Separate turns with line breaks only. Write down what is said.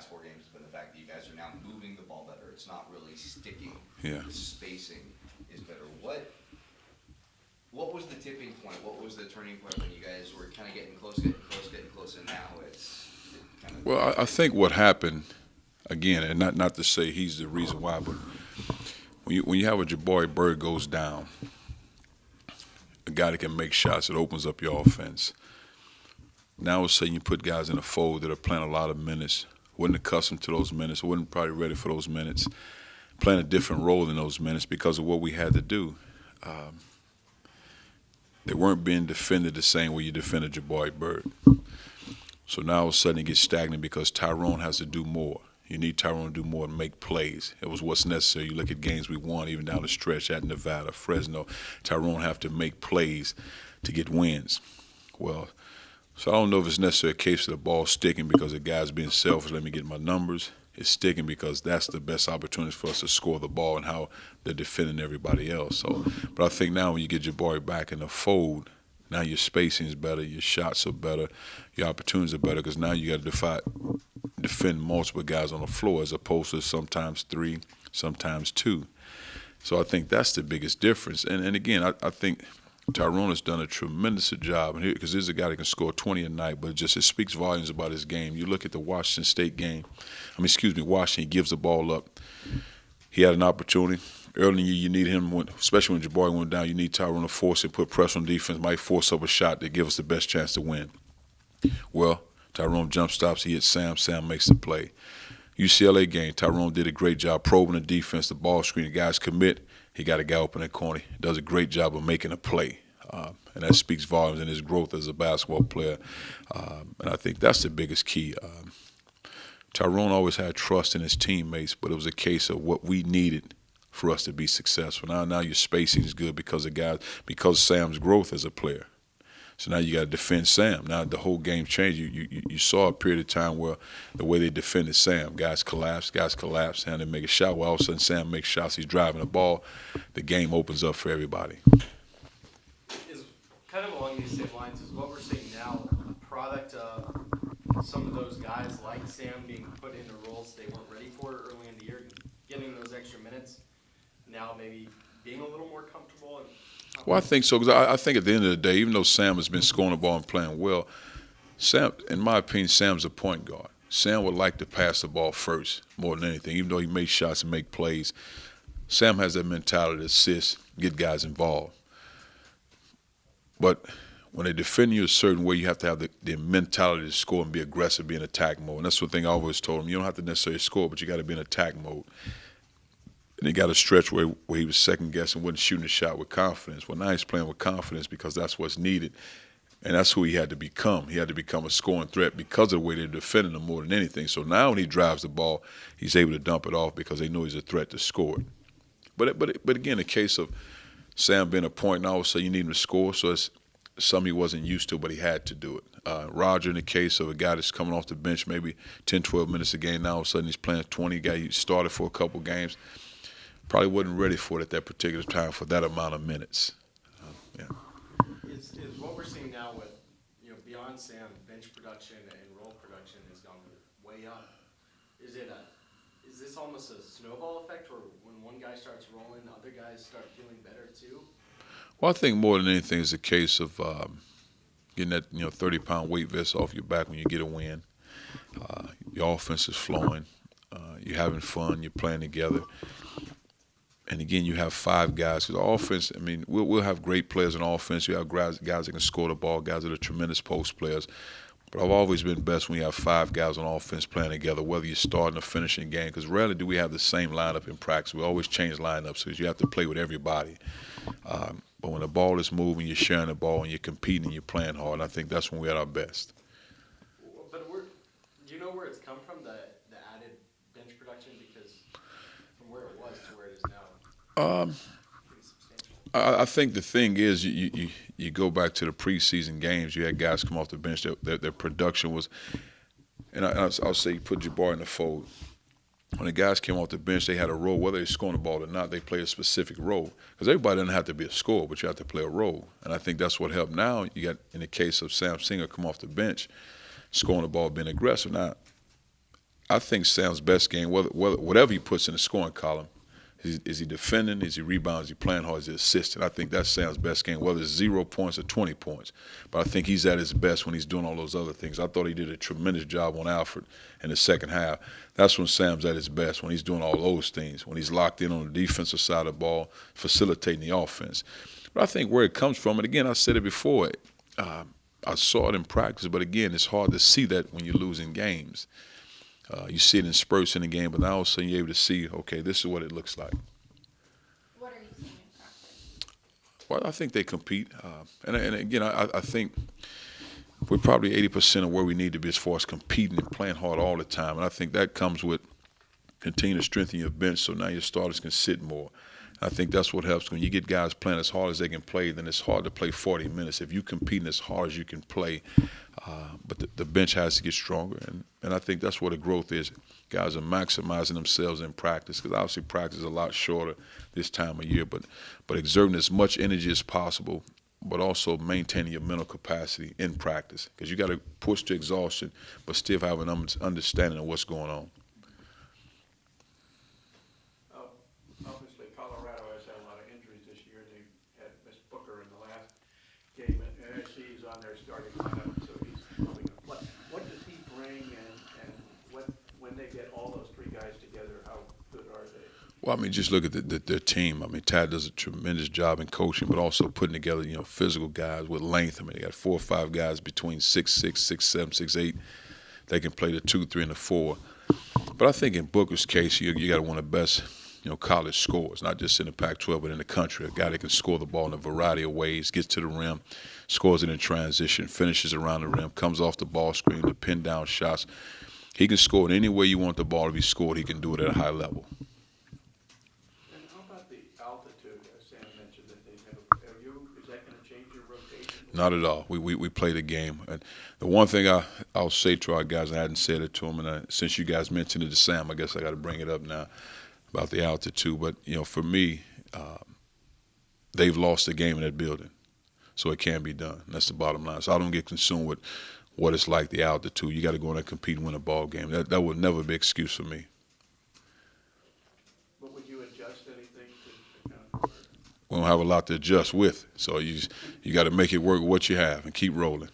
past 4 games has been the fact that you guys are now moving the ball better. It's not really sticking.
Yeah.
The spacing is better. What was the tipping point? What was the turning point when you guys were kind of getting close, and now it's kind of.
Well, I think what happened, again, and not to say he's the reason why, but when you have a Jabari Bird goes down, a guy that can make shots, it opens up your offense. Now all of a sudden you put guys in a fold that are playing a lot of minutes, wasn't accustomed to those minutes, wasn't probably ready for those minutes, playing a different role in those minutes because of what we had to do. They weren't being defended the same way you defended Jabari Bird. So now all of a sudden it gets stagnant because Tyrone has to do more. You need Tyrone to do more and make plays. It was what's necessary. You look at games we won, even down the stretch at Nevada, Fresno. Tyrone have to make plays to get wins. Well, so I don't know if it's necessarily a case of the ball sticking because the guy's being selfish, let me get my numbers. It's sticking because that's the best opportunity for us to score the ball and how they're defending everybody else. So, but I think now when you get Jabari back in the fold, now your spacing is better, your shots are better, your opportunities are better because now you got to defend multiple guys on the floor as opposed to sometimes 3, sometimes 2. So I think that's the biggest difference. And again, I think Tyrone has done a tremendous job because he's a guy that can score 20 a night, but it speaks volumes about his game. You look at the Washington State game. Washington, he gives the ball up. He had an opportunity. Early in the year, you need him, especially when Jabari went down, you need Tyrone to force and put pressure on defense, might force up a shot that give us the best chance to win. Well, Tyrone jump stops, he hits Sam, Sam makes the play. UCLA game, Tyrone did a great job probing the defense, the ball screen, the guys commit. He got a guy open in the corner. He does a great job of making a play. And that speaks volumes in his growth as a basketball player. And I think that's the biggest key. Tyrone always had trust in his teammates, but it was a case of what we needed for us to be successful. Now your spacing is good because of Sam's growth as a player. So now you got to defend Sam. Now the whole game changed. You saw a period of time where the way they defended Sam, guys collapse, and they make a shot. Well, all of a sudden Sam makes shots. He's driving the ball. The game opens up for everybody.
Is kind of along these same lines is what we're seeing now a product of some of those guys like Sam being put into roles they weren't ready for early in the year, getting those extra minutes, now maybe being a little more comfortable?
Well, I think so because I think at the end of the day, even though Sam has been scoring the ball and playing well, Sam, in my opinion, Sam's a point guard. Sam would like to pass the ball first more than anything, even though he makes shots and make plays. Sam has that mentality to assist, get guys involved. But when they defend you a certain way, you have to have the mentality to score and be aggressive, be in attack mode. And that's one thing I always told him. You don't have to necessarily score, but you got to be in attack mode. And he got a stretch where he was second-guessing, wasn't shooting a shot with confidence. Well, now he's playing with confidence because that's what's needed. And that's who he had to become. He had to become a scoring threat because of the way they're defending him more than anything. So now when he drives the ball, he's able to dump it off because they know he's a threat to score it. But again, the case of Sam being a point, now all of a sudden you need him to score, so it's something he wasn't used to, but he had to do it. Roger, in the case of a guy that's coming off the bench maybe 10, 12 minutes a game, now all of a sudden he's playing 20. Guy he started for a couple games. Probably wasn't ready for it at that particular time for that amount of minutes. Yeah.
Is what we're seeing now with, beyond Sam, bench production and role production has gone way up. Is this almost a snowball effect where when one guy starts rolling, other guys start feeling better too?
Well, I think more than anything is a case of getting that 30-pound weight vest off your back when you get a win. Your offense is flowing. You're having fun. You're playing together. And again, you have 5 guys. Because offense, we'll have great players in offense. You have guys that can score the ball, guys that are tremendous post players. But I've always been best when you have 5 guys on offense playing together, whether you're starting or finishing game. Because rarely do we have the same lineup in practice. We always change lineups because you have to play with everybody. But when the ball is moving, you're sharing the ball, and you're competing, and you're playing hard. And I think that's when we're at our best.
But do you know where it's come from, the added bench production? Because from where it was to where it is now,
I think the thing is you go back to the preseason games. You had guys come off the bench that their production was, and I'll say put Jabari in the fold. When the guys came off the bench, they had a role. Whether they're scoring the ball or not, they play a specific role. Because everybody doesn't have to be a scorer, but you have to play a role. And I think that's what helped. Now you got, in the case of Sam Singer, come off the bench, scoring the ball, being aggressive. Now, I think Sam's best game, whatever he puts in the scoring column, is he defending, is he rebounding, is he playing hard, is he assisting? I think that's Sam's best game, whether it's 0 points or 20 points. But I think he's at his best when he's doing all those other things. I thought he did a tremendous job on Alfred in the second half. That's when Sam's at his best, when he's doing all those things, when he's locked in on the defensive side of the ball, facilitating the offense. But I think where it comes from, and again, I said it before, I saw it in practice, but again, it's hard to see that when you're losing games. You see it in spurts in the game, but now all of a sudden you're able to see, okay, this is what it looks like.
What are you seeing in practice?
Well, I think they compete. And again, I think we're probably 80% of where we need to be as far as competing and playing hard all the time. And I think that comes with continuing to strengthen your bench so now your starters can sit more. I think that's what helps. When you get guys playing as hard as they can play, then it's hard to play 40 minutes. If you're competing as hard as you can play, but the bench has to get stronger. And I think that's where the growth is. Guys are maximizing themselves in practice because obviously practice is a lot shorter this time of year, but exerting as much energy as possible, but also maintaining your mental capacity in practice because you got to push to exhaustion, but still have an understanding of what's going on.
Obviously, Colorado has had a lot of injuries this year. They had Miss Booker in the last game, and I see he's on their starting lineup, so he's probably going to play. What does he bring, and when they get all those three guys together, how good are they?
Well, I mean, just look at their team. I mean, Tad does a tremendous job in coaching, but also putting together, physical guys with length. I mean, they got 4 or 5 guys between 6'6", 6'7", 6'8". They can play the 2, 3, and the 4. But I think in Booker's case, you got one of the best, college scorers, not just in the Pac-12, but in the country. A guy that can score the ball in a variety of ways, gets to the rim, scores it in transition, finishes around the rim, comes off the ball screen, the pin down shots. He can score it any way you want the ball to be scored. He can do it at a high level.
And how about the altitude? Sam mentioned that they never. Is that going to change your rotation?
Not at all. We play the game. And the one thing I'll say to our guys, I hadn't said it to them, and since you guys mentioned it to Sam, I guess I got to bring it up now about the altitude. But, for me, they've lost the game in that building, so it can be done. And that's the bottom line. So I don't get consumed with what it's like, the altitude. You got to go in and compete and win a ball game. That would never be an excuse for me.
But would you adjust anything to account for it?
We don't have a lot to adjust with, so you got to make it work with what you have and keep rolling.